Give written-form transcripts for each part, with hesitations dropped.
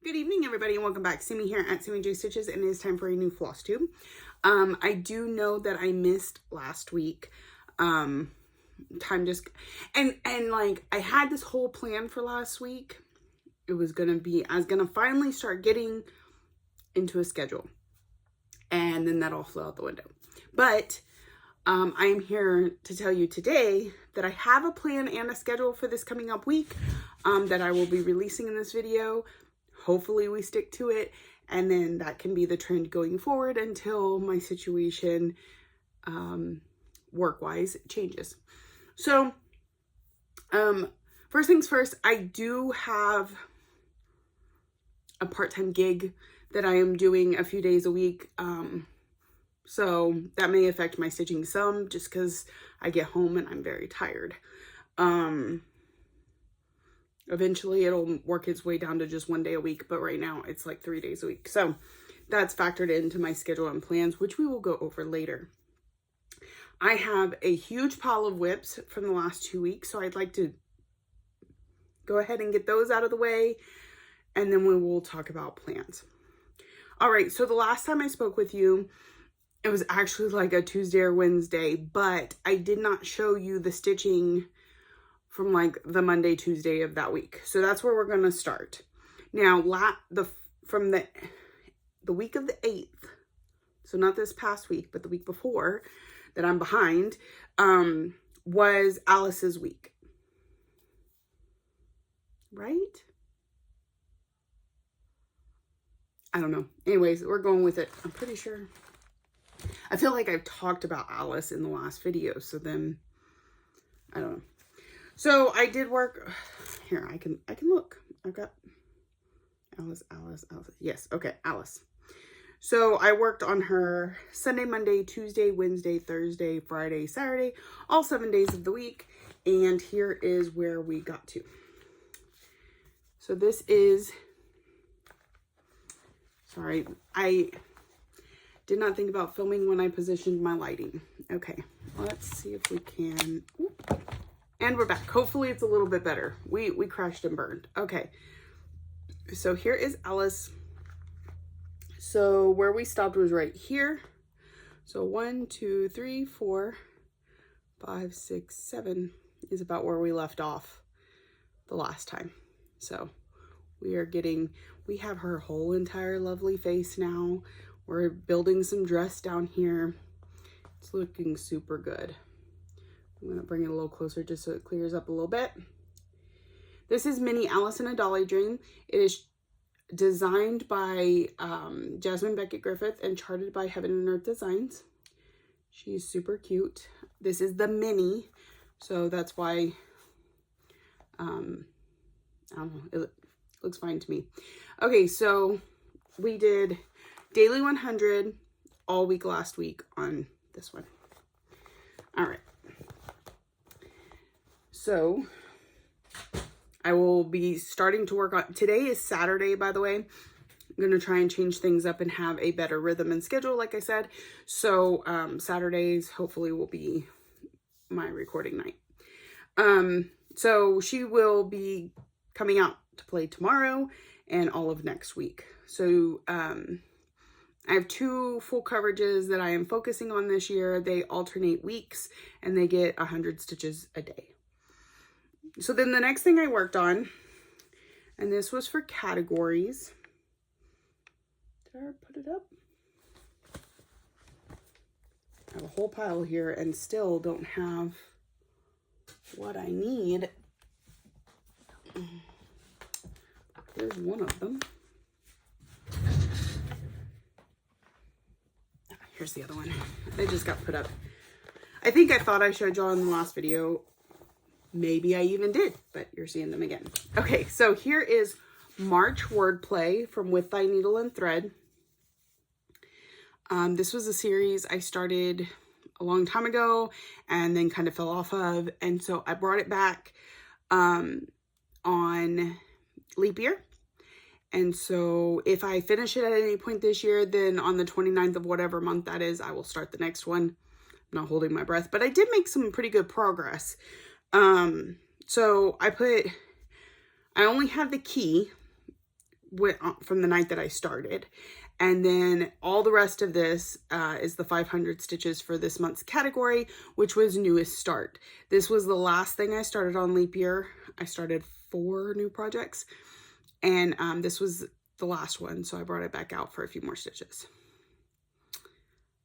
Good evening, everybody, and welcome back. Simi here at Simi J Stitches, and it is time for a new floss tube. I do know that I missed last week. Time just and like I had this whole plan for last week. It was gonna be I was gonna finally start getting into a schedule, and then that all flew out the window. But I am here to tell you today that I have a plan and a schedule for this coming up week that I will be releasing in this video. Hopefully we stick to it, and then that can be the trend going forward until my situation work-wise changes. So first things first, I do have a part-time gig that I am doing a few days a week. So that may affect my stitching some just because I get home and I'm very tired. Eventually it'll work its way down to just 1 day a week, but right now it's like 3 days a week. So that's factored into my schedule and plans, which we will go over later. I have a huge pile of whips from the last 2 weeks, so I'd like to go ahead and get those out of the way, and then we will talk about plans. All right, so the last time I spoke with you, it was actually like a Tuesday or Wednesday, but I did not show you the stitching from like the Monday, Tuesday of that week. So that's where we're gonna start. Now, from the week of the 8th, so not this past week, but the week before that I'm behind, was Alice's week. Right? I don't know. Anyways, we're going with it. I'm pretty sure. I feel like I've talked about Alice in the last video, so then I don't know. So I did work here. I can look. I've got Alice. Yes. Okay. Alice. So I worked on her Sunday, Monday, Tuesday, Wednesday, Thursday, Friday, Saturday, all 7 days of the week. And here is where we got to. So this is, sorry, I did not think about filming when I positioned my lighting. Okay. Let's see if we can. Oop. And we're back. Hopefully it's a little bit better. We crashed and burned. Okay. So here is Alice. So where we stopped was right here. So 1, 2, 3, 4, 5, 6, 7 is about where we left off the last time. So we have her whole entire lovely face now. We're building some dress down here. It's looking super good. I'm going to bring it a little closer just so it clears up a little bit. This is Mini Alice in a Dolly Dream. It is designed by Jasmine Beckett Griffith and charted by Heaven and Earth Designs. She's super cute. This is the mini, so that's why, I don't know, it looks fine to me. Okay, so we did Daily 100 all week last week on this one. All right. So I will be starting to work on, today is Saturday, by the way. I'm going to try and change things up and have a better rhythm and schedule, like I said. So Saturdays hopefully will be my recording night. So she will be coming out to play tomorrow and all of next week. So I have 2 full coverages that I am focusing on this year. They alternate weeks and they get 100 stitches a day. So then the next thing I worked on, and this was for Catatories. Did I put it up? I have a whole pile here and still don't have what I need. Here's one of them. Here's the other one. They just got put up. I think I thought I showed y'all in the last video. Maybe I even did, but you're seeing them again. Okay, so here is March Wordplay from With Thy Needle and Thread. This was a series I started a long time ago and then kind of fell off of. And so I brought it back on leap year. And so if I finish it at any point this year, then on the 29th of whatever month that is, I will start the next one. I'm not holding my breath, but I did make some pretty good progress. So I only have the key went on from the night that I started. And then all the rest of this is the 500 stitches for this month's category, which was newest start. This was the last thing I started on leap year. I started 4 new projects, and this was the last one, so I brought it back out for a few more stitches.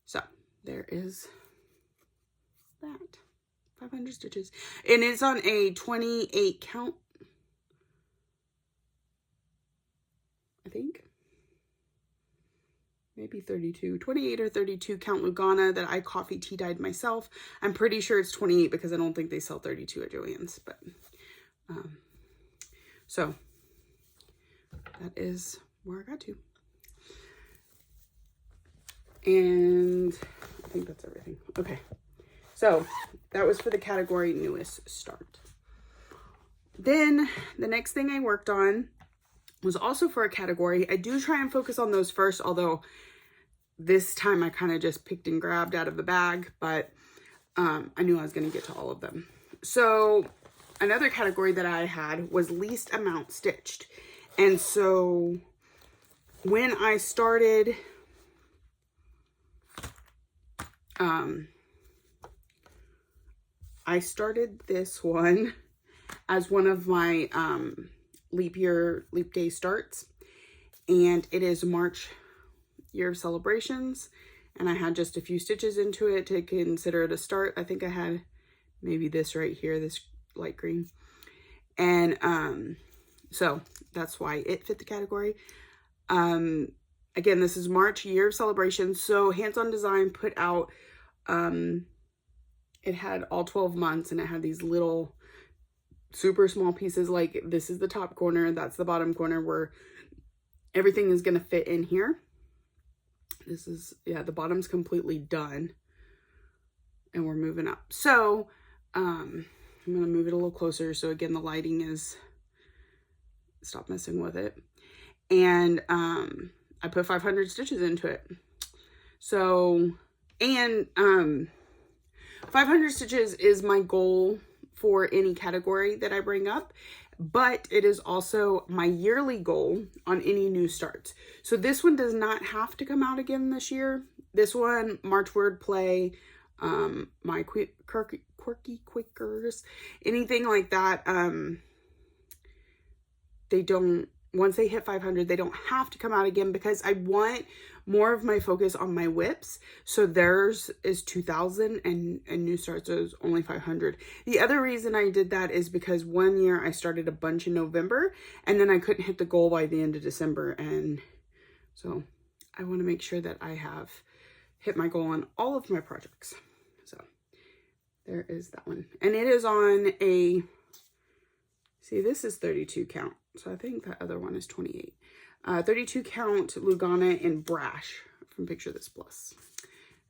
So there is that, 500 stitches, and it's on a 28 count, I think. Maybe 32, 28 or 32 count Lugana that I coffee tea dyed myself. I'm pretty sure it's 28 because I don't think they sell 32 at Joann's, but so that is where I got to. And I think that's everything. Okay, so that was for the category newest start. Then the next thing I worked on was also for a category. I do try and focus on those first, although this time I kind of just picked and grabbed out of the bag, but I knew I was going to get to all of them. So another category that I had was least amount stitched. And so when I started, this one as one of my leap day starts, and it is March year of celebrations, and I had just a few stitches into it to consider it a start. I think I had maybe this right here, this light green, and so that's why it fit the category. Again, this is March year of celebrations. So Hands-On Design put out, it had all 12 months, and it had these little super small pieces. Like, this is the top corner, that's the bottom corner, where everything is going to fit in here. This is, yeah, the bottom's completely done, and we're moving up. So I'm going to move it a little closer. So again, the lighting is, stop messing with it. And I put 500 stitches into it. So, and 500 stitches is my goal for any category that I bring up, but it is also my yearly goal on any new starts. So this one does not have to come out again this year. This one, March Wordplay, my quirky Quakers, anything like that, they don't, once they hit 500, they don't have to come out again, because I want more of my focus on my whips. So theirs is 2,000 and new starts is only 500. The other reason I did that is because one year I started a bunch in November, and then I couldn't hit the goal by the end of December. And so I want to make sure that I have hit my goal on all of my projects. So there is that one. And it is on a, see, this is 32 count. So I think that other one is 28. 32 count Lugana in Brash from Picture This Plus.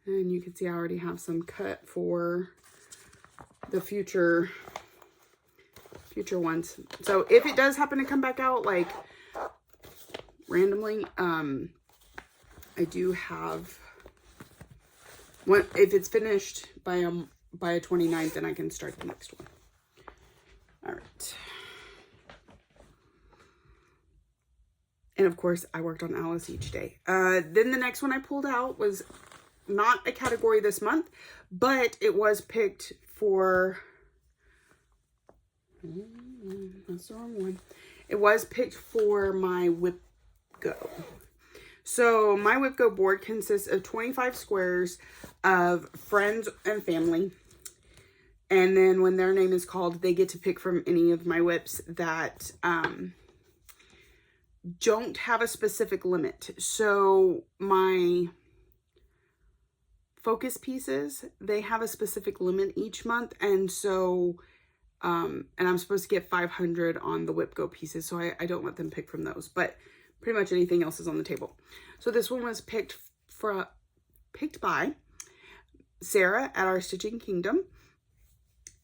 And you can see I already have some cut for the future ones. So if it does happen to come back out like randomly, I do have one. If it's finished by a 29th, then I can start the next one. All right. And of course, I worked on Alice each day. Then the next one I pulled out was not a category this month, but it was picked for, that's the wrong one. It was picked for my Whip Go. So my Whip Go board consists of 25 squares of friends and family. And then when their name is called, they get to pick from any of my whips that, don't have a specific limit. So my focus pieces, they have a specific limit each month, and so and I'm supposed to get 500 on the Whip Go pieces, so I don't let them pick from those, but pretty much anything else is on the table. So this one was picked by Sarah at our Stitching Kingdom,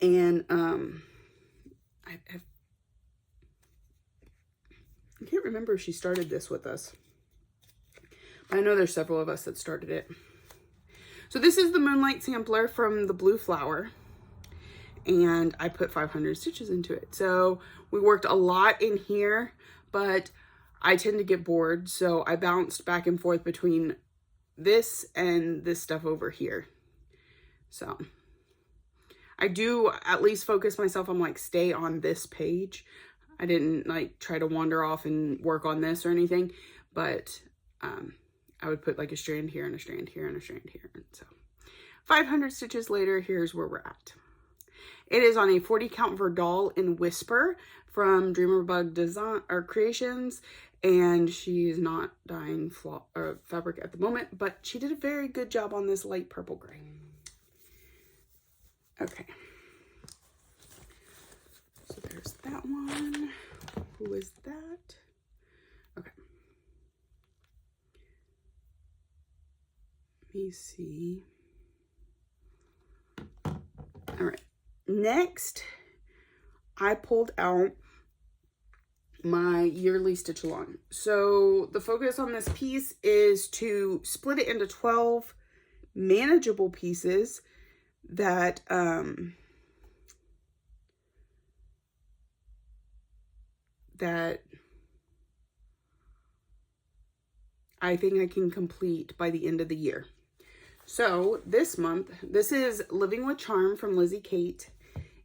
and I can't remember if she started this with us. I know there's several of us that started it. So this is the Moonlight Sampler from the Blue Flower. And I put 500 stitches into it. So we worked a lot in here, but I tend to get bored, so I bounced back and forth between this and this stuff over here. So I do at least focus myself on like stay on this page. I didn't like try to wander off and work on this or anything, but I would put like a strand here and a strand here and a strand here. And so 500 stitches later, here's where we're at. It is on a 40 count Verdal in Whisper from Dreamerbug Design or Creations, and she's not dyeing fabric at the moment, but she did a very good job on this light purple gray. Okay, so there's that one. Who is that? Okay, let me see. All right, next I pulled out my yearly stitch along. So the focus on this piece is to split it into 12 manageable pieces that that I think I can complete by the end of the year. So this month, this is Living with Charm from Lizzie Kate.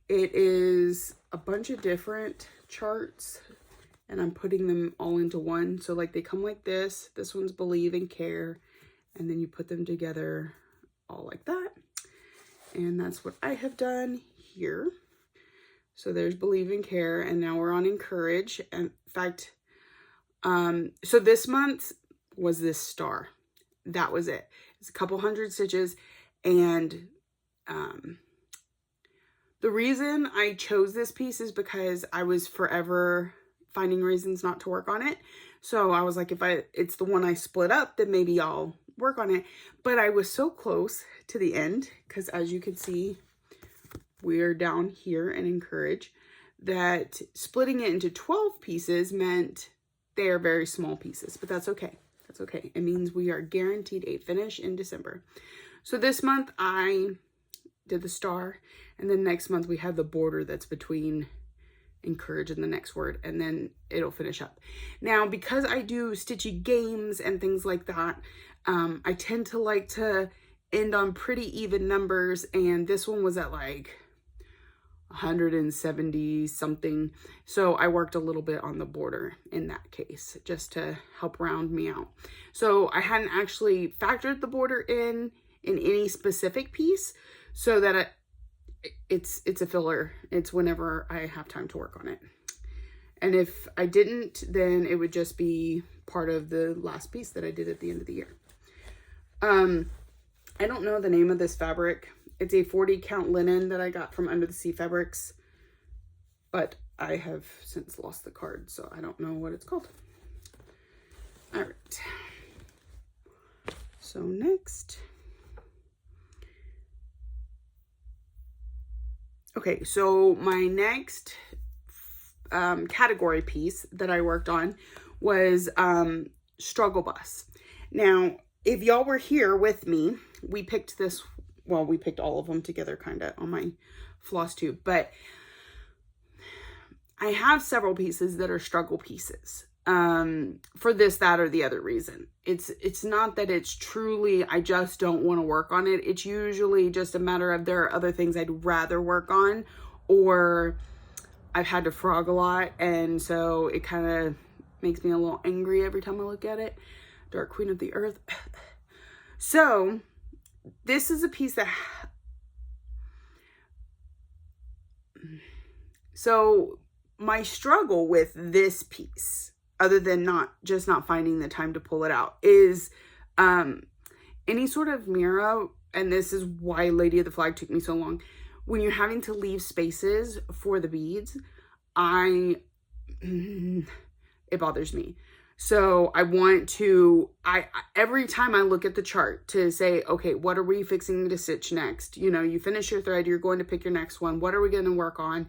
It is a bunch of different charts, and I'm putting them all into one. So like they come like this. This one's Believe and Care, and then you put them together all like that. And that's what I have done here. So there's Believe and Care, and now we're on Encourage. And in fact, so this month was this star. That was it. It's a couple hundred stitches, and the reason I chose this piece is because I was forever finding reasons not to work on it. So I was like, if it's the one I split up, then maybe I'll work on it. But I was so close to the end, because as you can see, we're down here in Encourage, that splitting it into 12 pieces meant they are very small pieces, but that's okay. That's okay. It means we are guaranteed a finish in December. So this month I did the star, and then next month we have the border that's between Encourage and the next word, and then it'll finish up. Now, because I do stitchy games and things like that, I tend to like to end on pretty even numbers, and this one was at like 170 something. So I worked a little bit on the border in that case, just to help round me out. So I hadn't actually factored the border in any specific piece, so that it's a filler. It's whenever I have time to work on it. And if I didn't, then it would just be part of the last piece that I did at the end of the year. I don't know the name of this fabric. It's a 40 count linen that I got from Under the Sea Fabrics, but I have since lost the card, so I don't know what it's called. All right. So next. Okay, so my next category piece that I worked on was Struggle Bus. Now, if y'all were here with me, we picked this, well, we picked all of them together kind of on my Flosstube, but I have several pieces that are struggle pieces for this, that, or the other reason. It's not that it's truly, I just don't want to work on it. It's usually just a matter of there are other things I'd rather work on, or I've had to frog a lot, and so it kind of makes me a little angry every time I look at it. Dark Queen of the Earth. So this is a piece that, so my struggle with this piece, other than not finding the time to pull it out, is any sort of mirror, and this is why Lady of the Flag took me so long. When you're having to leave spaces for the beads, it bothers me. So I want to, every time I look at the chart to say, okay, what are we fixing to stitch next? You know, you finish your thread, you're going to pick your next one. What are we going to work on?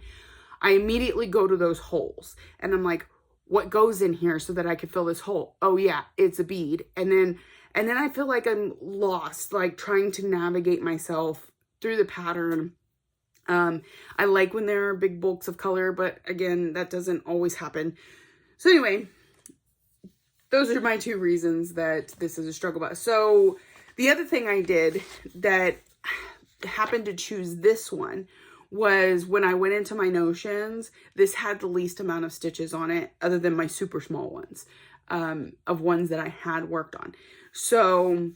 I immediately go to those holes, and I'm like, what goes in here so that I can fill this hole? Oh yeah, it's a bead. And then I feel like I'm lost, like trying to navigate myself through the pattern. I like when there are big bulks of color, but again, that doesn't always happen. So anyway, those are my two reasons that this is a struggle bus. So the other thing I did that happened to choose this one was when I went into my notions, this had the least amount of stitches on it other than my super small ones, of ones that I had worked on. So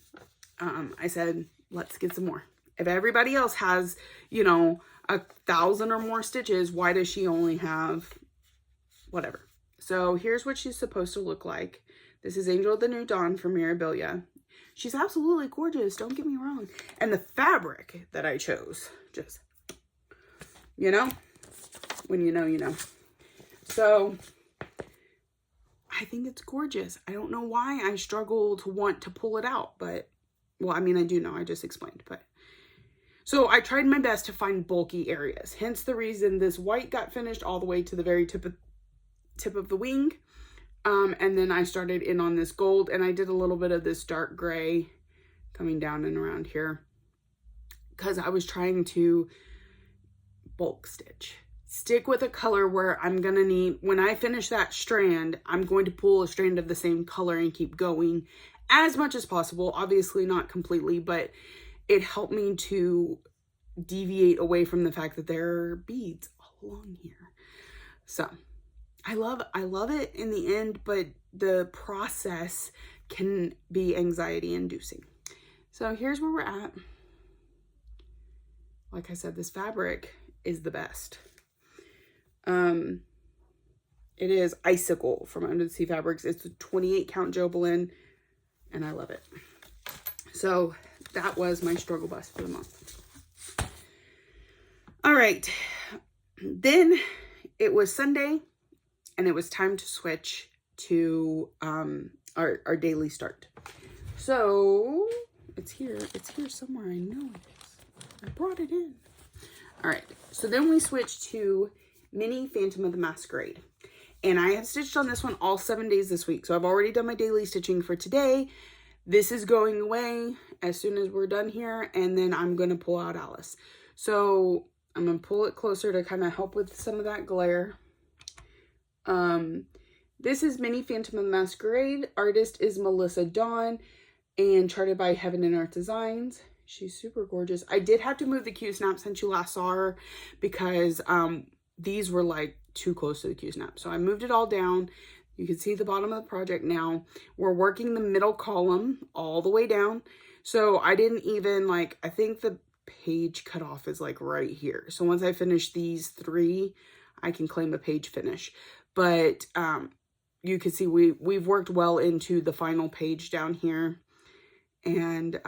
I said, let's get some more. If everybody else has, you know, 1,000 or more stitches, why does she only have whatever? So here's what she's supposed to look like. This is Angel of the New Dawn from Mirabilia. She's absolutely gorgeous, don't get me wrong. And the fabric that I chose, just, you know, when you know, you know. So I think it's gorgeous. I don't know why I struggle to want to pull it out, but, well, I mean, I do know, I just explained, but. So I tried my best to find bulky areas. Hence the reason this white got finished all the way to the very tip of the wing. And then I started in on this gold, and I did a little bit of this dark gray coming down and around here because I was trying to bulk stitch. Stick with a color where I'm going to need, when I finish that strand, I'm going to pull a strand of the same color and keep going as much as possible. Obviously not completely, but it helped me to deviate away from the fact that there are beads all along here. So I love it in the end, but the process can be anxiety inducing. So here's where we're at. Like I said, this fabric is the best. It is Icicle from Under the Sea Fabrics. It's a 28 count Jobelin, and I love it. So that was my struggle bus for the month. All right. Then it was Sunday, and it was time to switch to our daily start. So it's here somewhere. I know it is. I brought it in. All right. So then we switched to Mini Phantom of the Masquerade. And I have stitched on this one all 7 days this week. So I've already done my daily stitching for today. This is going away as soon as we're done here. And then I'm going to pull out Alice. So I'm going to pull it closer to kind of help with some of that glare. This is Mini Phantom of the Masquerade. Artist is Melissa Dawn and charted by Heaven and Earth Designs. She's super gorgeous. I did have to move the Q-snap since you last saw her because these were like too close to the Q-snap. So I moved it all down. You can see the bottom of the project now. We're working the middle column all the way down. So I didn't even like, I think the page cutoff is like right here. So once I finish these 3, I can claim a page finish. But you can see we've worked well into the final page down here. And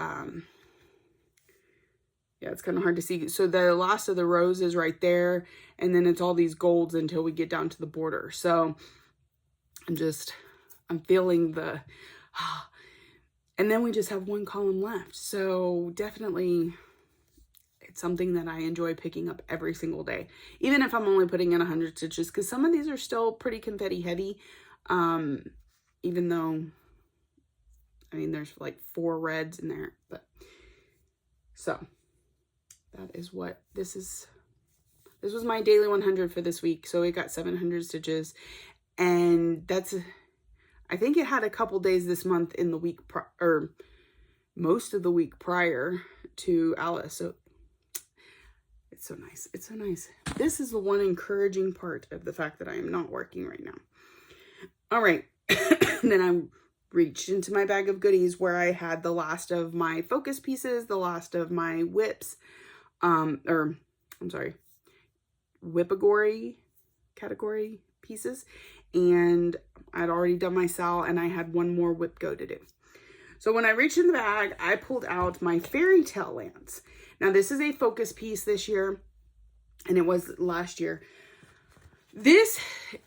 yeah, it's kind of hard to see. So the last of the rows is right there. And then it's all these golds until we get down to the border. So I'm feeling the, and then we just have 1 column left. So definitely it's something that I enjoy picking up every single day, even if I'm only putting in 100 stitches, because some of these are still pretty confetti heavy. Even though, I mean, there's like 4 reds in there, but so that is what this is. This was my daily 100 for this week. So it got 700 stitches, and that's, I think it had a couple days this month in the week, or most of the week prior to Alice. So it's so nice. It's so nice. This is the one encouraging part of the fact that I am not working right now. All right. Then I reached into my bag of goodies where I had the last of my focus pieces, the last of my whips, whipagory category pieces. And I'd already done my sal, and I had 1 more whip go to do. So when I reached in the bag, I pulled out my Fairy Tale Lance. Now this is a focus piece this year, and it was last year. This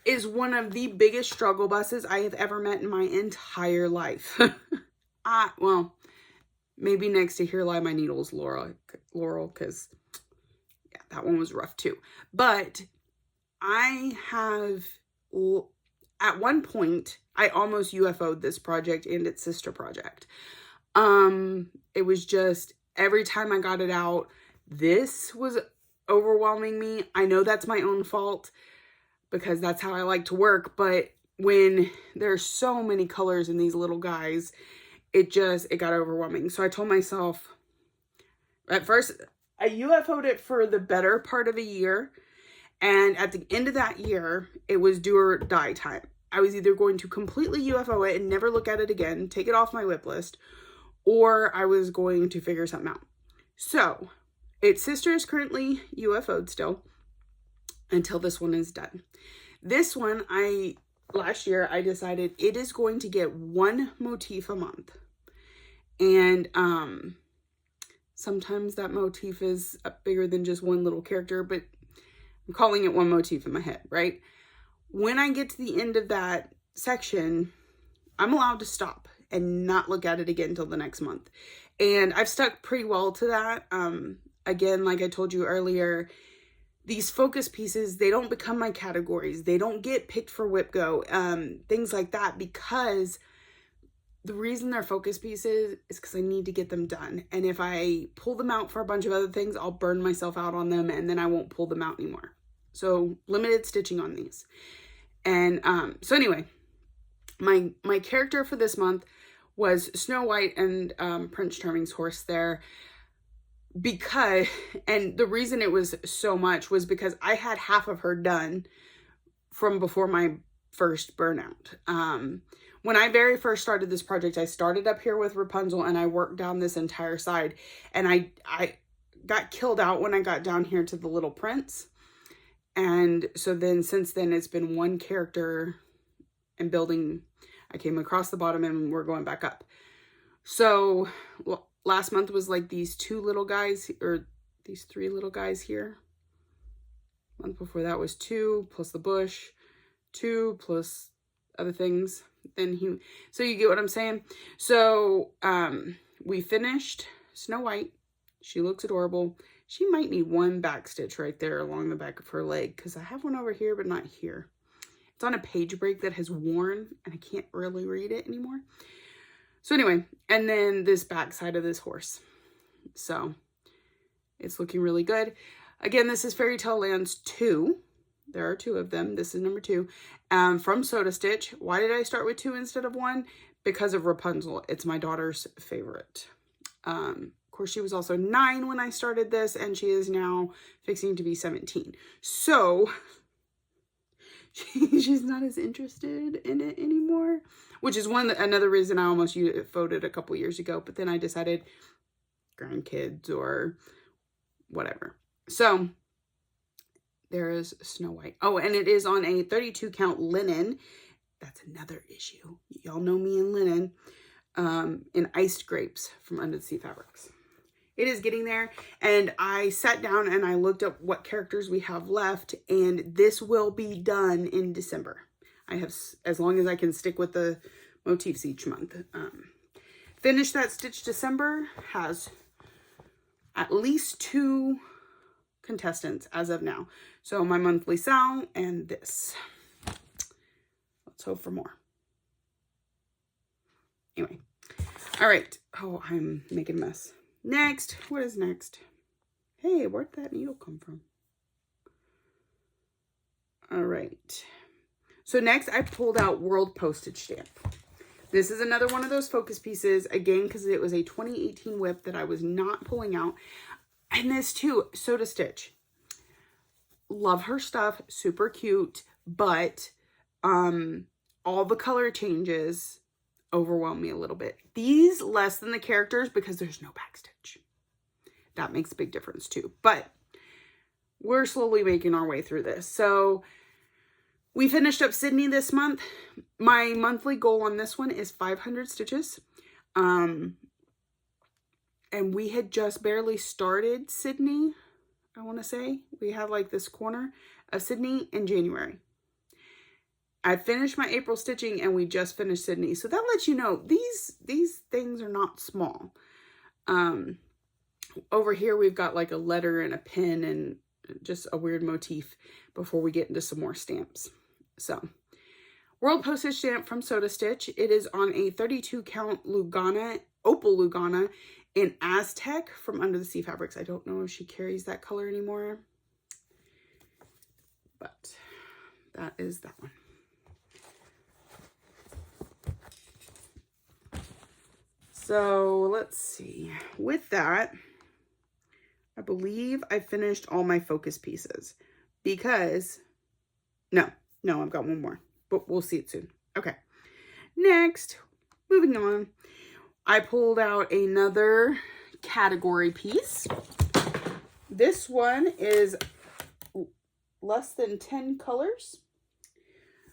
is one of the biggest struggle buses I have ever met in my entire life. Well, maybe next to Here Lie My Needles, Laurel, because yeah, that one was rough too. But I have, at one point, I almost UFO'd this project and its sister project. It was just, every time I got it out, this was overwhelming me. I know that's my own fault, because that's how I like to work, but when there's so many colors in these little guys, it got overwhelming. So I told myself, at first, I UFO'd it for the better part of a year. And at the end of that year, it was do or die time. I was either going to completely UFO it and never look at it again, take it off my whip list, or I was going to figure something out. So, its sister is currently UFO'd still until this one is done. This one, last year, I decided it is going to get one motif a month. And sometimes that motif is bigger than just one little character, but I'm calling it one motif in my head, right? When I get to the end of that section, I'm allowed to stop and not look at it again until the next month. And I've stuck pretty well to that. Again, like I told you earlier, these focus pieces, they don't become my categories. They don't get picked for WhipGo, things like that, because the reason they're focus pieces is because I need to get them done. And if I pull them out for a bunch of other things, I'll burn myself out on them and then I won't pull them out anymore. So limited stitching on these. And so anyway, my character for this month was Snow White and Prince Charming's horse there. Because, and the reason it was so much was because I had half of her done from before my first burnout. When I very first started this project, I started up here with Rapunzel and I worked down this entire side. And I got killed out when I got down here to the little prince. And so then since then, it's been one character and building. I came across the bottom and we're going back up. So last month was like these two little guys, or these three little guys here. Month before that was 2 plus the bush, 2 plus other things. Then so you get what I'm saying? So we finished Snow White. She looks adorable. She might need one back stitch right there along the back of her leg, because I have one over here but not here. It's on a page break that has worn and I can't really read it anymore. So anyway, and then this back side of this horse. So it's looking really good. Again, this is Fairy Tale Lands 2. There are 2 of them. This is number 2. From Soda Stitch. Why did I start with 2 instead of 1? Because of Rapunzel. It's my daughter's favorite. Of course, she was also 9 when I started this, and she is now fixing to be 17. So she's not as interested in it anymore, which is another reason I almost voted a couple years ago. But then I decided grandkids or whatever. So there is Snow White. Oh, and it is on a 32 count linen. That's another issue. Y'all know me in linen. In Iced Grapes from Under the Sea Fabrics. It is getting there. And I sat down and I looked up what characters we have left. And this will be done in December. I have, as long as I can stick with the motifs each month. Finish that stitch December. Has at least 2 contestants as of now. So my monthly Sal and this. Let's hope for more. Anyway. All right. Oh, I'm making a mess. Next. What is next? Hey, where'd that needle come from? All right. So next I pulled out World Postage Stamp. This is another one of those focus pieces. Again, because it was a 2018 whip that I was not pulling out. And this too, Soda Stitch. Love her stuff. Super cute. But all the color changes overwhelm me a little bit. These less than the characters because there's no backstitch. That makes a big difference too. But we're slowly making our way through this. So we finished up Sydney this month. My monthly goal on this one is 500 stitches. And we had just barely started Sydney, I want to say. We had like this corner of Sydney in January. I finished my April stitching and we just finished Sydney. So that lets you know these things are not small. Over here we've got like a letter and a pin and just a weird motif before we get into some more stamps. So World Postage Stamp from Soda Stitch. It is on a 32 count Lugana, Opal Lugana in Aztec from Under the Sea Fabrics. I don't know if she carries that color anymore, but that is that one. So let's see. With that, I believe I finished all my focus pieces because, no, I've got one more, but we'll see it soon. Okay. Next, moving on, I pulled out another category piece. This one is less than 10 colors.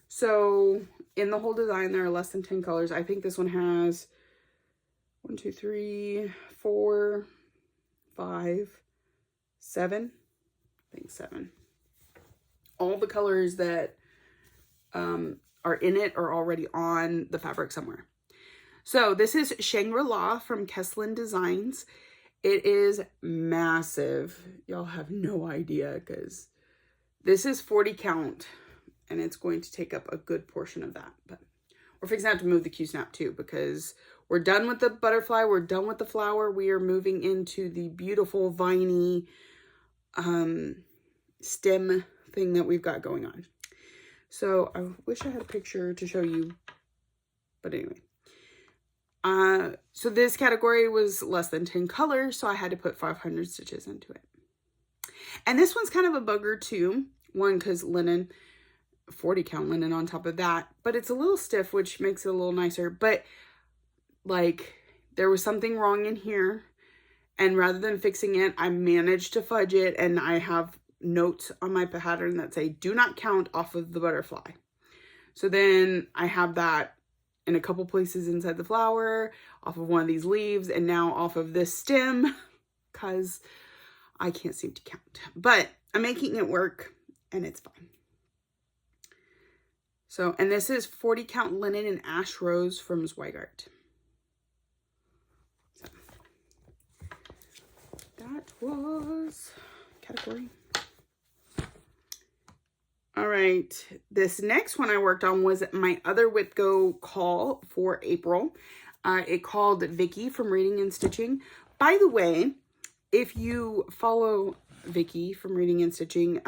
So in the whole design, there are less than 10 colors. I think this one has 1, 2, 3, 4, 5, 7. I think 7. All the colors that are in it are already on the fabric somewhere. So this is Shangri-La from Kesslin Designs. It is massive. Y'all have no idea because this is 40 count and it's going to take up a good portion of that. But we're fixing to have to move the Q-snap too because we're done with the butterfly. We're done with the flower. We are moving into the beautiful viney stem thing that we've got going on. So I wish I had a picture to show you, but anyway. So this category was less than 10 colors, so I had to put 500 stitches into it. And this one's kind of a bugger too. One, because linen, 40 count linen on top of that, but it's a little stiff, which makes it a little nicer. But like there was something wrong in here, and rather than fixing it, I managed to fudge it, and I have notes on my pattern that say do not count off of the butterfly. So then I have that in a couple places inside the flower, off of one of these leaves, and now off of this stem because I can't seem to count. But I'm making it work and it's fine. So, and this is 40 count linen and ash rose from Zweigart. So, that was category. All right, this next one I worked on was my other Whip Go call for April. It called Vicky from Reading and Stitching. By the way, if you follow Vicky from Reading and Stitching,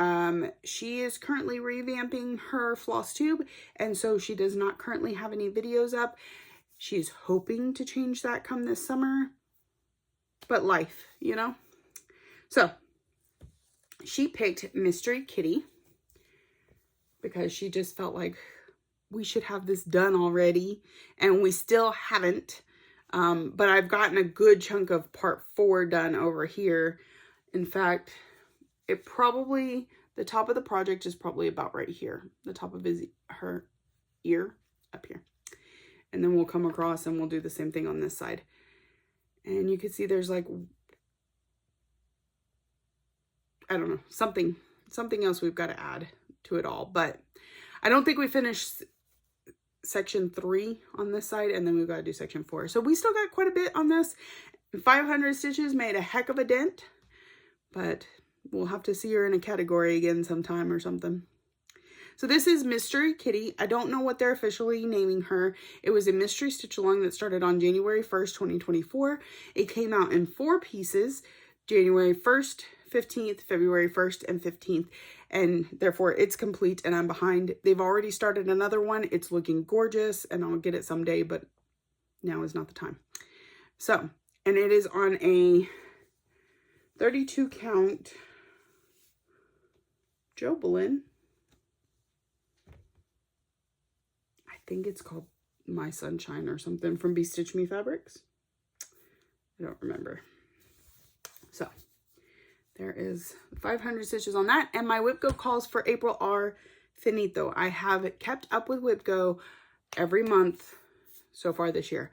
she is currently revamping her Flosstube, and so she does not currently have any videos up. She's hoping to change that come this summer, but life, you know? So, she picked Mystery Kitty, because she just felt like we should have this done already, and we still haven't. But I've gotten a good chunk of part 4 done over here. In fact, it probably, the top of the project is probably about right here. The top of her ear up here. And then we'll come across and we'll do the same thing on this side. And you can see there's like, I don't know, something else we've got to add to it all. But I don't think we finished section 3 on this side, and then we've got to do section 4. So we still got quite a bit on this. 500 stitches made a heck of a dent, but we'll have to see her in a category again sometime or something. So this is Mystery Kitty. I don't know what they're officially naming her. It was a mystery stitch along that started on January 1st, 2024. It came out in 4 pieces, January 1st, 15th, February 1st, and 15th, and therefore it's complete and I'm behind. They've already started another one. It's looking gorgeous, and I'll get it someday, but now is not the time. So, and it is on a 32 count Jobelin. I think it's called My Sunshine or something from Be Stitch Me Fabrics. I don't remember. So, there is 500 stitches on that, and my Whip Go calls for April are finito. I have kept up with Whip Go every month so far this year.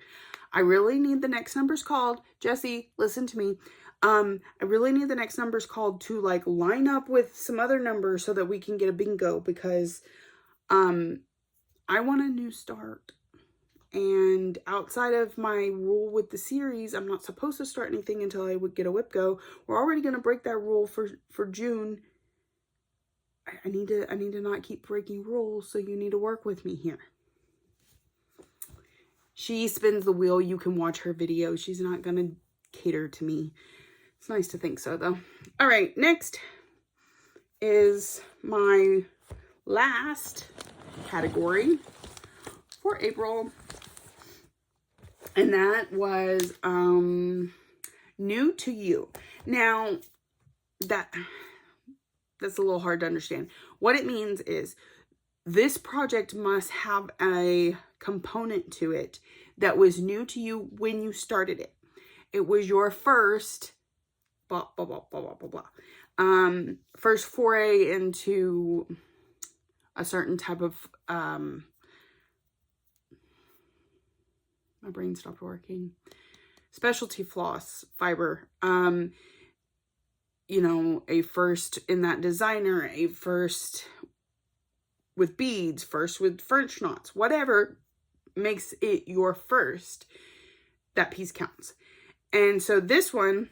I really need the next numbers called. Jessie, listen to me. I really need the next numbers called to like line up with some other numbers so that we can get a bingo, because I want a new start. And outside of my rule with the series, I'm not supposed to start anything until I would get a Whip Go. We're already going to break that rule for June. I need to not keep breaking rules, so you need to work with me here. She spins the wheel. You can watch her video. She's not going to cater to me. It's nice to think so, though. All right, next is my last category for April. And that was New to You. Now, that's a little hard to understand. What it means is this project must have a component to it that was new to you when you started it. It was your first blah, blah, blah, blah, blah, blah, blah. First foray into a certain type of, my brain stopped working, specialty floss fiber. You know, a first in that designer, a first with beads, first with French knots, whatever makes it your first, that piece counts. And so this one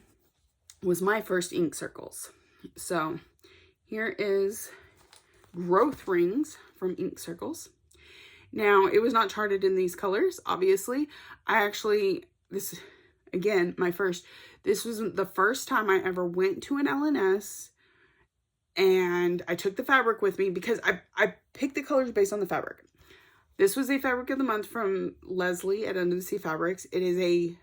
was my first ink circles. So here is Growth Rings from Ink Circles. Now, it was not charted in these colors, obviously. This, again, this was the first time I ever went to an LNS, and I took the fabric with me because I picked the colors based on the fabric. This was a fabric of the month from Leslie at Under the Sea Fabrics. It is a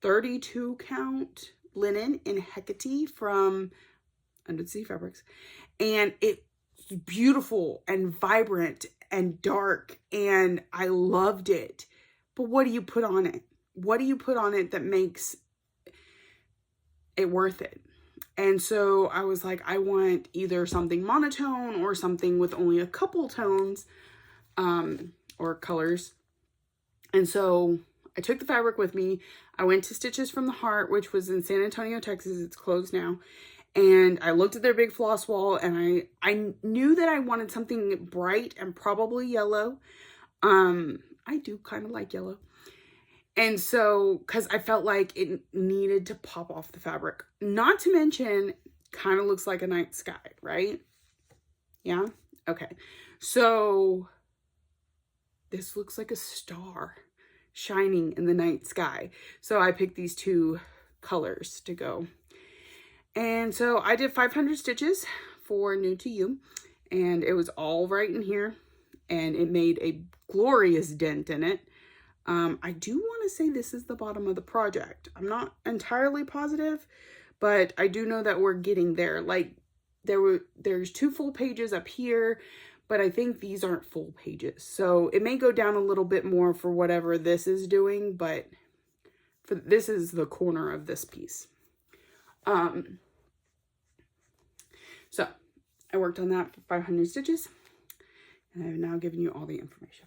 32 count linen in Hecate from Under the Sea Fabrics. And it's beautiful and vibrant and dark, and I loved it. But what do you put on it? What do you put on it that makes it worth it? And so I was like, I want either something monotone or something with only a couple tones, or colors. And so I took the fabric with me. I went to Stitches from the Heart, which was in San Antonio, Texas. It's closed now. And I looked at their big floss wall, and I knew that I wanted something bright and probably yellow. I do kind of like yellow. And so, because I felt like it needed to pop off the fabric. Not to mention, kind of looks like a night sky, right? Yeah? Okay. So, this looks like a star shining in the night sky. So, I picked these two colors to go. And so, I did 500 stitches for New to You. And it was all right in here. And it made a glorious dent in it. I do want to say this is the bottom of the project. I'm not entirely positive, but I do know that we're getting there. Like, there's 2 full pages up here, but I think these aren't full pages. So it may go down a little bit more for whatever this is doing, but this is the corner of this piece. So I worked on that for 500 stitches, and I've now given you all the information.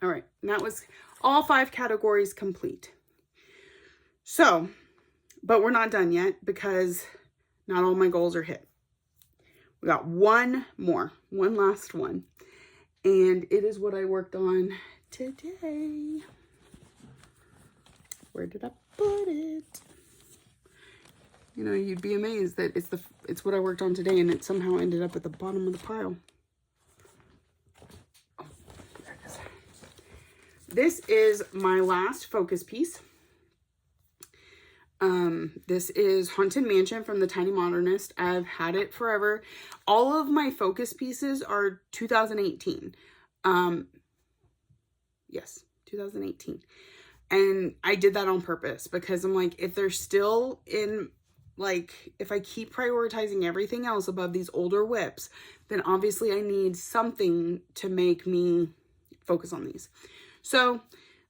All right, and that was all 5 categories complete. So, but we're not done yet because not all my goals are hit. We got one last one. And it is what I worked on today. Where did I put it? You know, you'd be amazed that it's what I worked on today, and it somehow ended up at the bottom of the pile. This is my last focus piece. This is Haunted Mansion from the Tiny Modernist. I've had it forever. All of my focus pieces are 2018. Yes, 2018. And I did that on purpose because I'm like, if they're still in, like, if I keep prioritizing everything else above these older whips, then obviously I need something to make me focus on these. So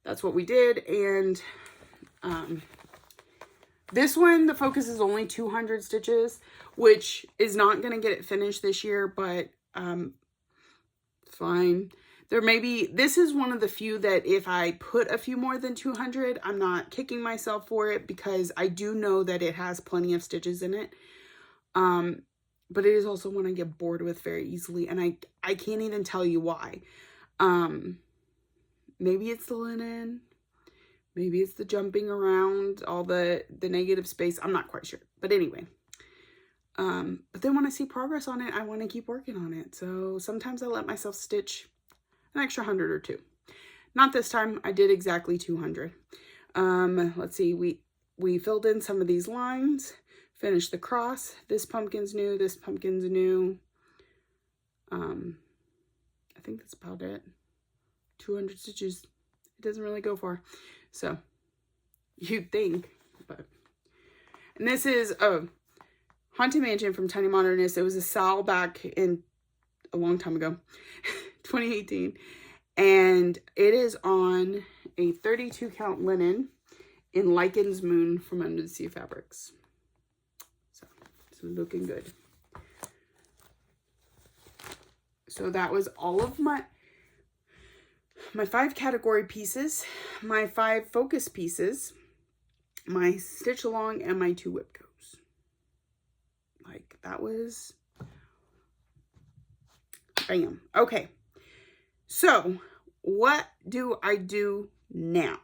that's what we did. And this one, the focus is only 200 stitches, which is not going to get it finished this year, but fine. This is one of the few that if I put a few more than 200, I'm not kicking myself for it because I do know that it has plenty of stitches in it. But it is also one I get bored with very easily, and I can't even tell you why. Maybe it's the linen. Maybe it's the jumping around, all the negative space. I'm not quite sure. But anyway. But then when I see progress on it, I want to keep working on it. So sometimes I let myself stitch an extra 100 or 2. Not this time. I did exactly 200. Let's see. We filled in some of these lines. Finished the cross. This pumpkin's new. This pumpkin's new. I think that's about it. 200 stitches It doesn't really go far. So you'd think, but. And this is a Haunted Mansion from Tiny Modernist. It was a sale back in a long time ago, 2018. And it is on a 32 count linen in Lycan's Moon from Under the Sea Fabrics. So it's looking good. So that was all of my 5 category pieces, my 5 focus pieces, my stitch along, and my 2 whip goes. Like, that was bam. Okay, so what do I do now?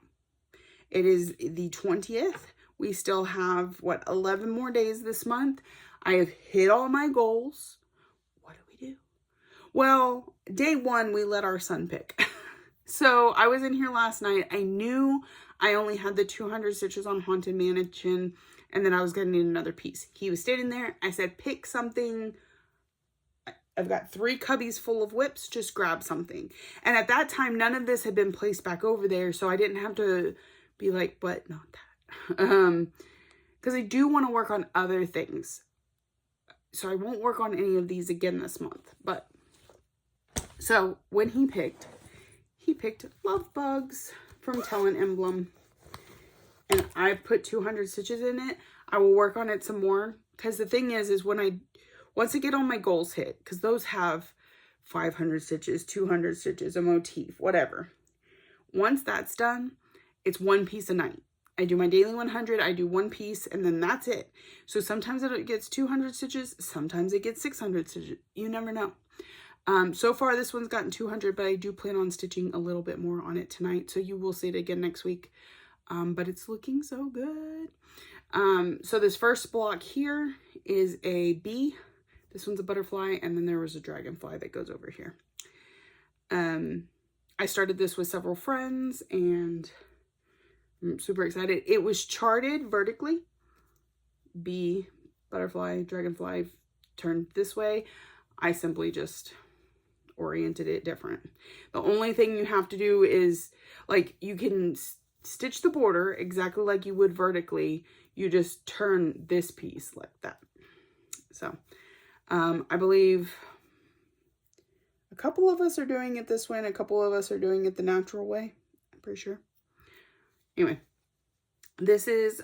It is the 20th. We still have, what, 11 more days this month. I have hit all my goals. What do we do? Well, day 1, we let our son pick. So I was in here last night. I knew I only had the 200 stitches on Haunted Mansion, and then I was going to need another piece. He was standing there. I said, pick something. I've got 3 cubbies full of whips. Just grab something. And at that time, none of this had been placed back over there, so I didn't have to be like, but not that. Because I do want to work on other things. So I won't work on any of these again this month. But, so when he picked Love Bugs from Talent Emblem. And I put 200 stitches in it. I will work on it some more. Because the thing is once I get all my goals hit, because those have 500 stitches, 200 stitches, a motif, whatever. Once that's done, it's 1 piece a night. I do my daily 100, I do 1 piece, and then that's it. So sometimes it gets 200 stitches, sometimes it gets 600 stitches. You never know. So far this one's gotten 200, but I do plan on stitching a little bit more on it tonight. So you will see it again next week. But it's looking so good. So this first block here is a bee. This one's a butterfly, and then there was a dragonfly that goes over here. I started this with several friends, and I'm super excited. It was charted vertically. Bee, butterfly, dragonfly turned this way. I simply just oriented it different. The only thing you have to do is, like, you can stitch the border exactly like you would vertically. You just turn this piece like that. So, I believe a couple of us are doing it this way and a couple of us are doing it the natural way. I'm pretty sure. Anyway, this is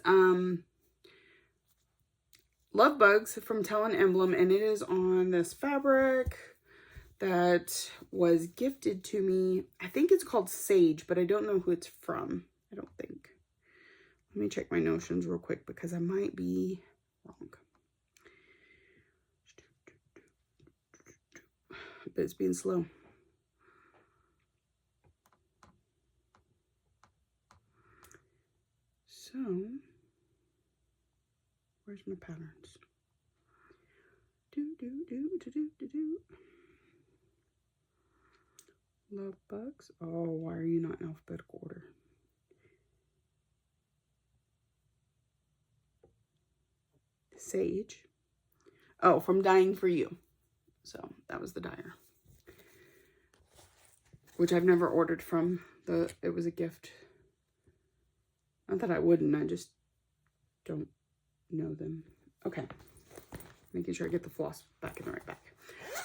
Love Bugs from Talent Emblem, and it is on this fabric that was gifted to me. I think it's called Sage, but I don't know who it's from. I don't think. Let me check my notions real quick because I might be wrong. But it's being slow. So, where's my patterns? Love Bugs. Oh, why are you not in alphabetical order? Sage. Oh, from Dying for You. So that was the dyer, which I've never ordered from. It was a gift. Not that I wouldn't, I just don't know them. Okay, making sure I get the floss back in the right back.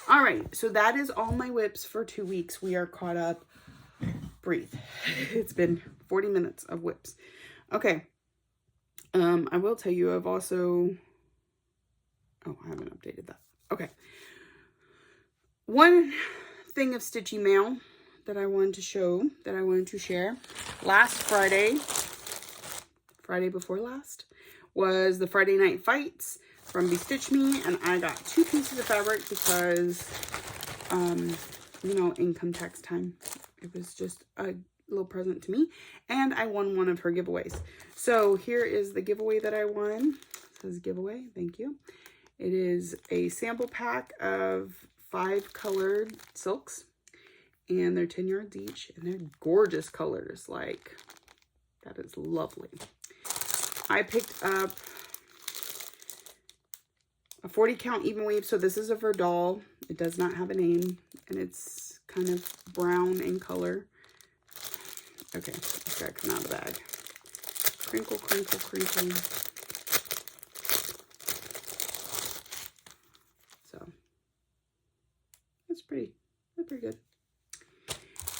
All right, so that is all my whips for 2 weeks. We are caught up. Breathe. It's been 40 minutes of whips. Okay. I will tell you, I've also, oh, I haven't updated that. Okay. One thing of stitchy mail that I wanted to show, that I wanted to share. Last Friday before last, was the Friday Night Fights from Bestitch Me, and I got 2 pieces of fabric because, you know, income tax time. It was just a little present to me, and I won one of her giveaways. So here is the giveaway that I won. It says giveaway, thank you. It is a sample pack of 5 colored silks, and they're 10 yards each, and they're gorgeous colors. Like, that is lovely. I picked up a 40 count even weave. So this is a Verdal. It does not have a name, and it's kind of brown in color. Okay, it's gotta come out of the bag. Crinkle, crinkle, crinkle. So that's pretty good.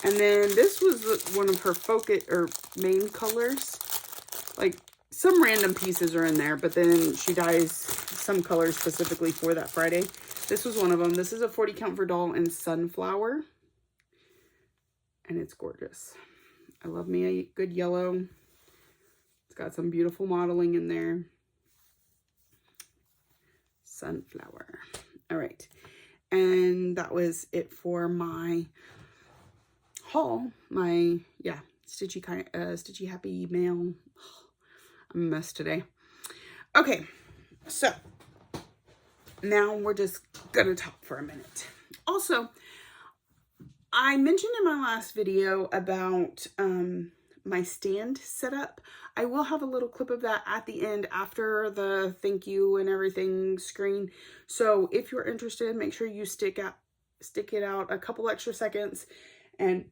And then this was one of her focus or main colors. Like some random pieces are in there, but then she dyes some colors specifically for that Friday. This was one of them. This is a 40 count for doll in Sunflower. And it's gorgeous. I love me a good yellow. It's got some beautiful modeling in there. Sunflower. All right. And that was it for my haul. My, yeah, Stitchy Happy Mail. I'm a mess today. Okay. So now we're just going to talk for a minute. Also, I mentioned in my last video about my stand setup. I will have a little clip of that at the end after the thank you and everything screen. So if you're interested, make sure you stick it out a couple extra seconds and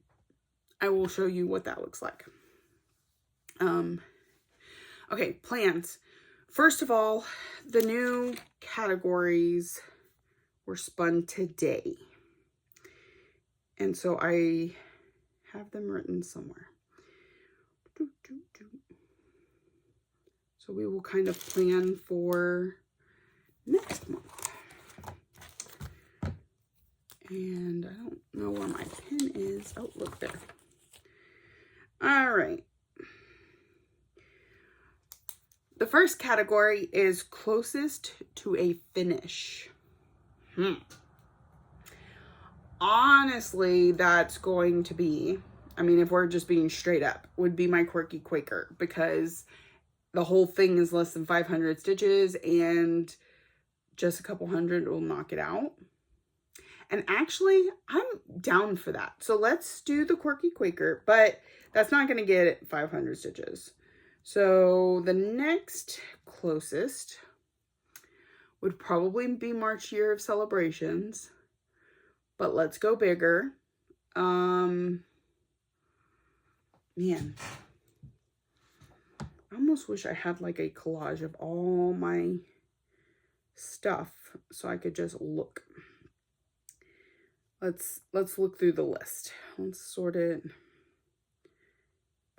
I will show you what that looks like. Okay, plans. First of all, the new categories were spun today. And so I have them written somewhere. So we will kind of plan for next month. And I don't know where my pen is. Oh, look there. All right. The first category is closest to a finish. Honestly, that's going to be, I mean, if we're just being straight up, would be my Quirky Quaker, because the whole thing is less than 500 stitches and just a couple hundred will knock it out. And actually, I'm down for that. So let's do the Quirky Quaker, but that's not going to get 500 stitches. So the next closest would probably be March Year of Celebrations, but let's go bigger. Man, I almost wish I had like a collage of all my stuff so I could just look. Let's look through the list. Let's sort it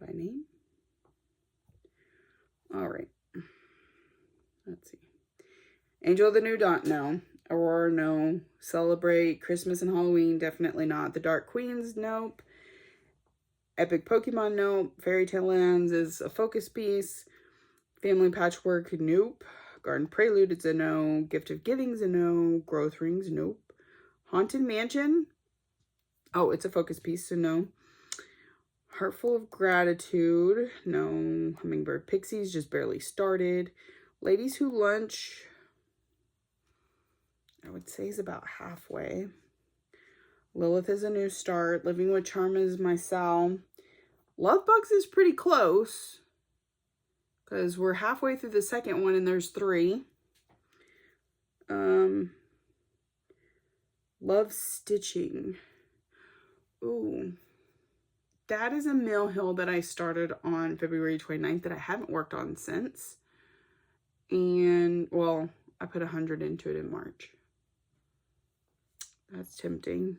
by name. All right. Let's see. Angel of the New Dawn, no. Aurora, no. Celebrate Christmas and Halloween, definitely not. The Dark Queens, nope. Epic Pokemon, nope. Fairy Tale Lands is a focus piece. Family Patchwork, nope. Garden Prelude, it's a no. Gift of Giving's a no. Growth Rings, nope. Haunted Mansion, oh, it's a focus piece, so no. Heartful of Gratitude, no. Hummingbird Pixies, just barely started. Ladies Who Lunch, I would say is about halfway. Lilith is a new start. Living with Charm is my Sal. Love Bugs is pretty close, because we're halfway through the second one and there's 3. Love Stitching. Ooh. That is a Mill Hill that I started on February 29th that I haven't worked on since. And, well, I put 100 into it in March. That's tempting.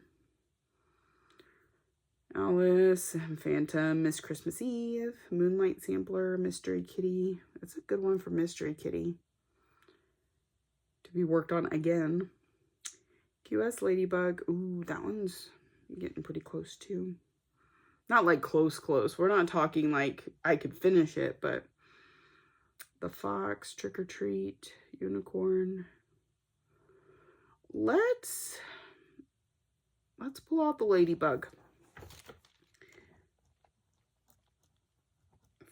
Alice and Phantom, Miss Christmas Eve, Moonlight Sampler, Mystery Kitty. That's a good one for Mystery Kitty to be worked on again. QS Ladybug. Ooh, that one's getting pretty close too. Not like close. We're not talking like I could finish it, but the Fox, Trick or Treat, Unicorn. Let's pull out the Ladybug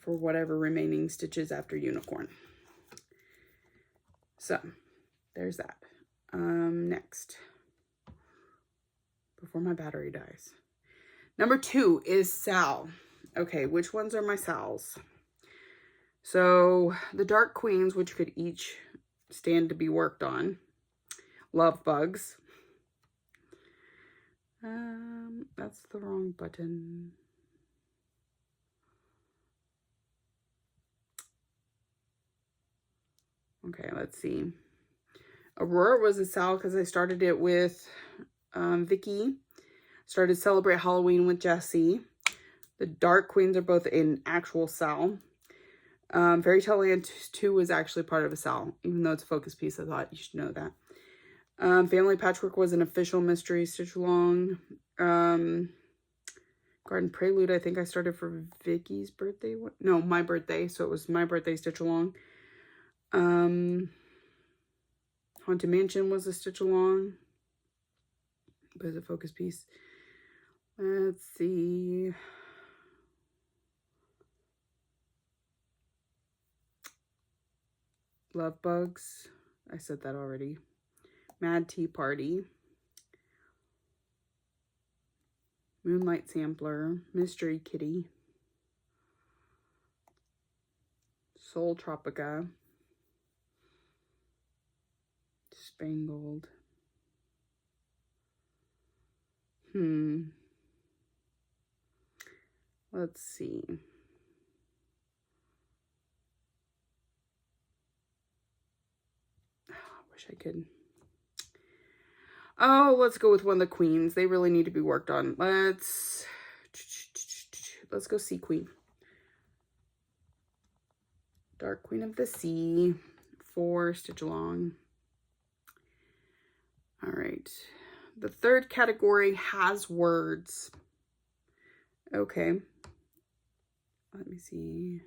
for whatever remaining stitches after Unicorn. So there's that. Next, before my battery dies. Number 2 is Sal. Okay, which ones are my Sals? So the Dark Queens, which could each stand to be worked on. Love Bugs. That's the wrong button. Okay, let's see. Aurora was a sal because I started it with Vicky. Started Celebrate Halloween with Jessie. The Dark Queens are both in actual sal. Fairy Tale Land 2 was actually part of a sal. Even though it's a focus piece, I thought you should know that. Family Patchwork was an official mystery stitch along. Garden Prelude, I think I started for Vicky's birthday. No, my birthday. So it was my birthday stitch along. Haunted Mansion was a stitch along. But it's a focus piece. Let's see. Love Bugs. I said that already. Mad Tea Party. Moonlight Sampler. Mystery Kitty. Soul Tropica. Spangled. Let's see. I wish I could. Oh, let's go with one of the queens. They really need to be worked on. Let's go Sea Queen. Dark Queen of the Sea. 4 stitch along. All right. The third category has words. Okay. Let me see.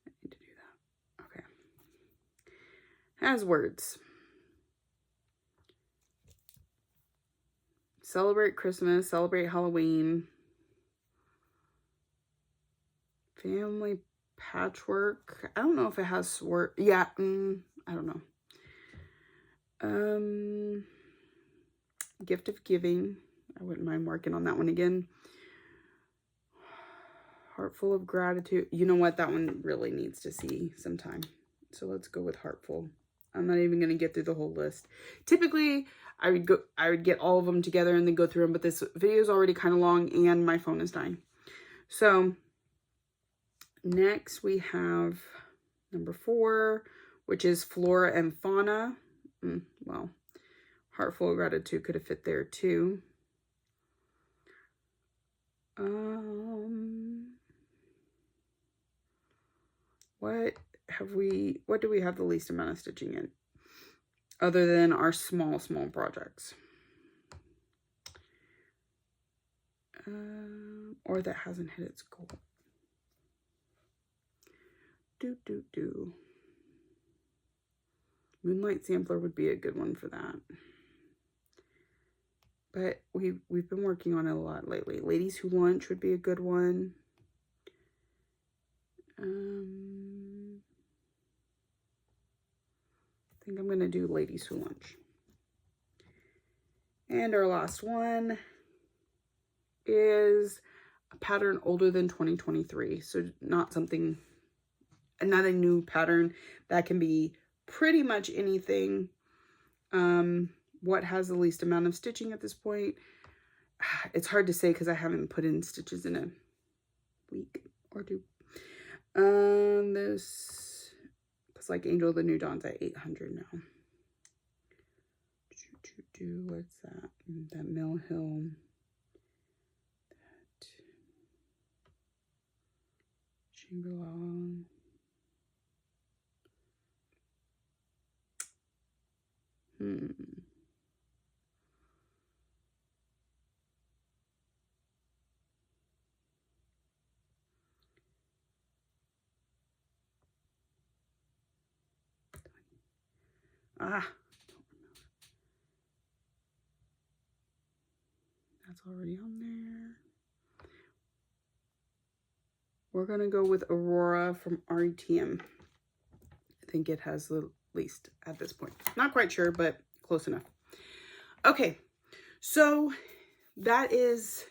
I need to do that. Okay. Has words. Celebrate Christmas. Celebrate Halloween. Family Patchwork. I don't know if it has word. Yeah. I don't know. Gift of Giving. I wouldn't mind working on that one again. Heartful of Gratitude. You know what? That one really needs to see some time. So let's go with Heartful. I'm not even going to get through the whole list. Typically, I would get all of them together and then go through them, but this video is already kind of long and my phone is dying. So next we have number 4, which is Flora and Fauna. Well, Heartful of Gratitude could have fit there too. What do we have the least amount of stitching in? Other than our small projects. Or that hasn't hit its goal. Moonlight Sampler would be a good one for that. But we've been working on it a lot lately. Ladies Who Lunch would be a good one. I think I'm going to do Ladies Who Lunch. And our last one is a pattern older than 2023. So not a new pattern. That can be pretty much anything. What has the least amount of stitching at this point? It's hard to say because I haven't put in stitches in a week or two. This, because like Angel of the New Dawn's at 800 now. What's that? That Mill Hill. That Shangri-La. That's already on there. We're going to go with Aurora from RETM. I think it has the least at this point. Not quite sure, but close enough. Okay, so that is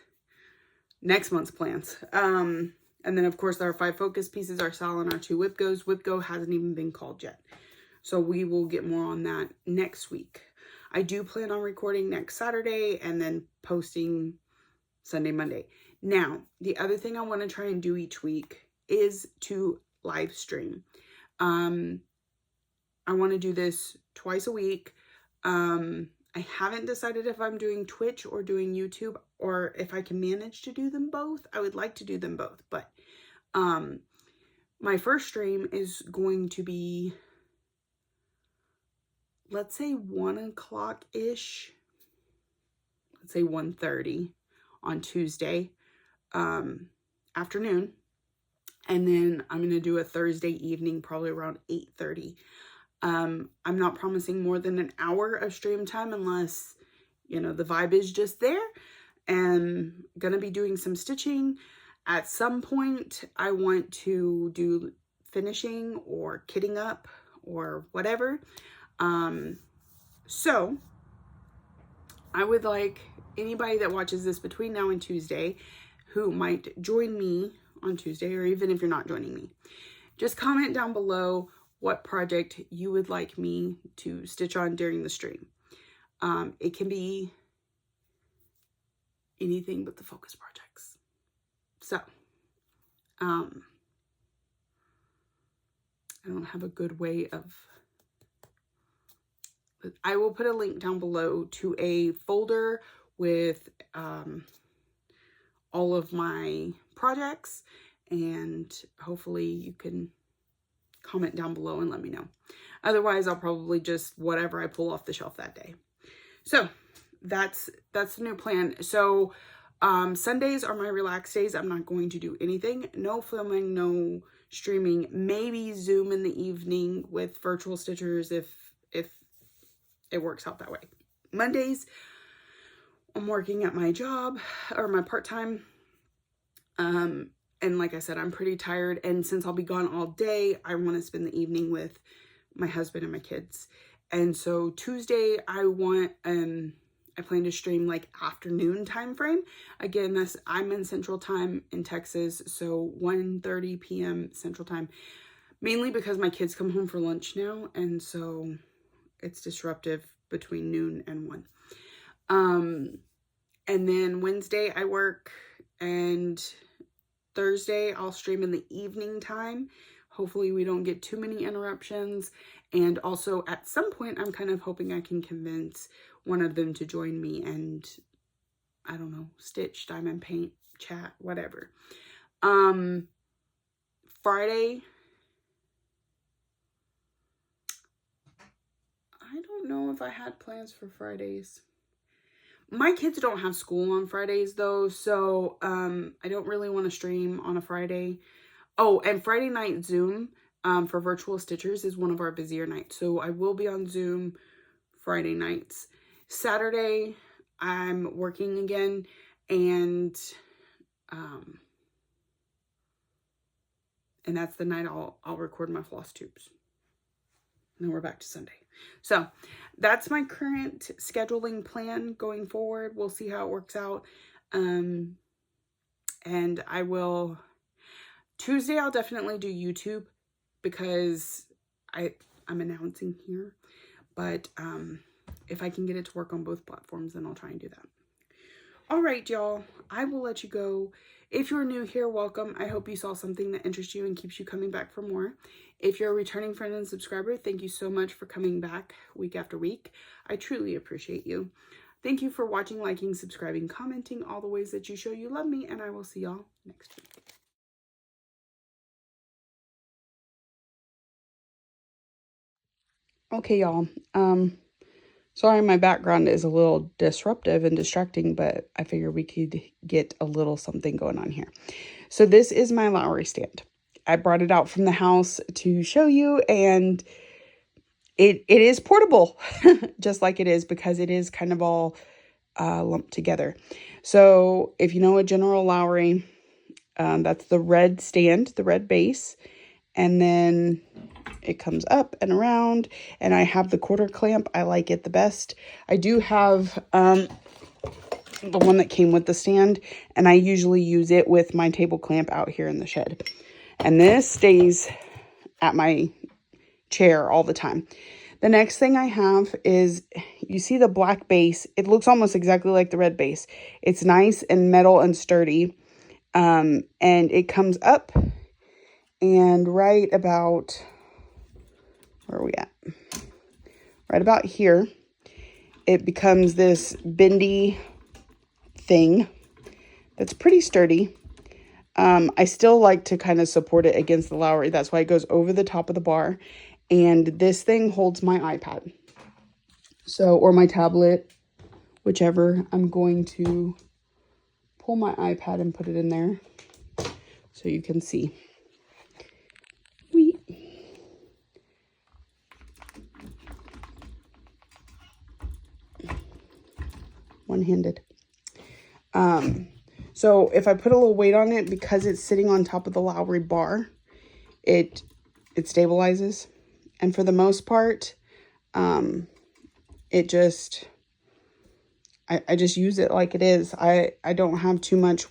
next month's plans. And then, of course, our 5 focus pieces, our Sal and our 2 Whip Goes. Whip Go hasn't even been called yet. So we will get more on that next week. I do plan on recording next Saturday and then posting Sunday, Monday. Now, the other thing I want to try and do each week is to live stream. I want to do this twice a week. I haven't decided if I'm doing Twitch or doing YouTube, or if I can manage to do them both. I would like to do them both, but my first stream is going to be, let's say 1 o'clock-ish. Let's say 1:30 on Tuesday afternoon. And then I'm going to do a Thursday evening, probably around 8:30. I'm not promising more than an hour of stream time unless, you know, the vibe is just there. And going to be doing some stitching. At some point, I want to do finishing or kitting up or whatever. So I would like anybody that watches this between now and Tuesday who might join me on Tuesday, or even if you're not joining me, just comment down below what project you would like me to stitch on during the stream. It can be anything but the focus projects. So, I don't have a good way of, I will put a link down below to a folder with all of my projects, and hopefully you can comment down below and let me know. Otherwise, I'll probably just whatever I pull off the shelf that day. So that's the new plan. So Sundays are my relaxed days. I'm not going to do anything. No filming, no streaming, maybe Zoom in the evening with virtual stitchers if it works out that way. Mondays, I'm working at my job or my part-time. And like I said, I'm pretty tired. And since I'll be gone all day, I want to spend the evening with my husband and my kids. And so Tuesday, I plan to stream like afternoon time frame. Again, I'm in Central Time in Texas, so 1:30 p.m. Central Time. Mainly because my kids come home for lunch now, and so it's disruptive between noon and 1. And then Wednesday I work, and Thursday I'll stream in the evening time. Hopefully we don't get too many interruptions. And also at some point, I'm kind of hoping I can convince one of them to join me and, I don't know, stitch, diamond paint, chat, whatever. Friday, I don't know if I had plans for Fridays. My kids don't have school on Fridays though, so I don't really want to stream on a Friday. Oh, and Friday night Zoom for virtual stitchers is one of our busier nights. So I will be on Zoom Friday nights. Saturday, I'm working again, and that's the night I'll record my floss tubes. And then we're back to Sunday. So that's my current scheduling plan going forward. We'll see how it works out. And I will, Tuesday I'll definitely do YouTube because I'm announcing here. But if I can get it to work on both platforms, then I'll try and do that. All right, y'all. I will let you go. If you're new here, welcome. I hope you saw something that interests you and keeps you coming back for more. If you're a returning friend and subscriber, thank you so much for coming back week after week. I truly appreciate you. Thank you for watching, liking, subscribing, commenting, all the ways that you show you love me, and I will see y'all next week. Okay, y'all. Sorry my background is a little disruptive and distracting, but I figured we could get a little something going on here. So this is my Lowry stand. I brought it out from the house to show you, and it is portable, just like it is, because it is kind of all lumped together. So if you know a General Lowry, that's the red stand, the red base, and then it comes up and around, and I have the quarter clamp. I like it the best. I do have the one that came with the stand, and I usually use it with my table clamp out here in the shed. And this stays at my chair all the time. The next thing I have is, you see the black base. It looks almost exactly like the red base. It's nice and metal and sturdy. And it comes up and right about, where are we at? Right about here, it becomes this bendy thing that's pretty sturdy. I still like to kind of support it against the Lowry. That's why it goes over the top of the bar. And this thing holds my iPad. So, or my tablet, whichever. I'm going to pull my iPad and put it in there so you can see. Whee. One-handed. So if I put a little weight on it, because it's sitting on top of the Lowry bar, it stabilizes. And for the most part, it just, I just use it like it is. I don't have too much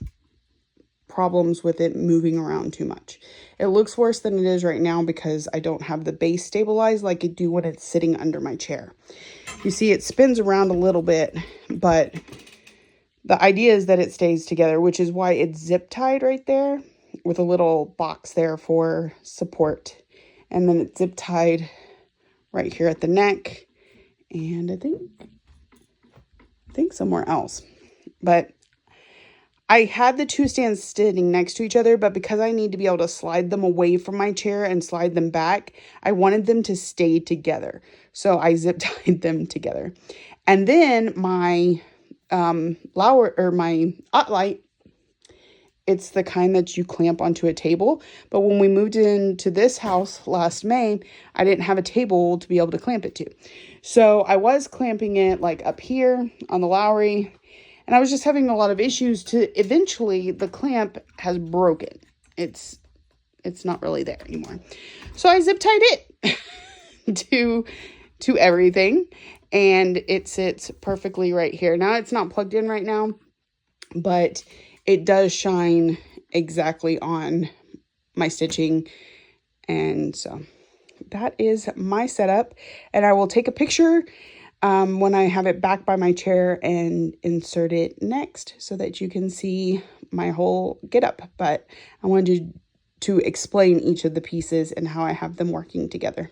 problems with it moving around too much. It looks worse than it is right now because I don't have the base stabilized like I do when it's sitting under my chair. You see it spins around a little bit, but the idea is that it stays together, which is why it's zip tied right there with a little box there for support. And then it's zip tied right here at the neck. And I think somewhere else. But I had the two stands sitting next to each other, but because I need to be able to slide them away from my chair and slide them back, I wanted them to stay together. So I zip tied them together. And then my Lowry, or my Light, it's the kind that you clamp onto a table. But when we moved into this house last May, I didn't have a table to be able to clamp it to. So I was clamping it like up here on the Lowry, and I was just having a lot of issues to eventually the clamp has broken. It's not really there anymore. So I zip tied it to everything, and it sits perfectly right here. Now it's not plugged in right now, but it does shine exactly on my stitching. And so that is my setup, and I will take a picture when I have it back by my chair and insert it next so that you can see my whole getup. But I wanted to explain each of the pieces and how I have them working together.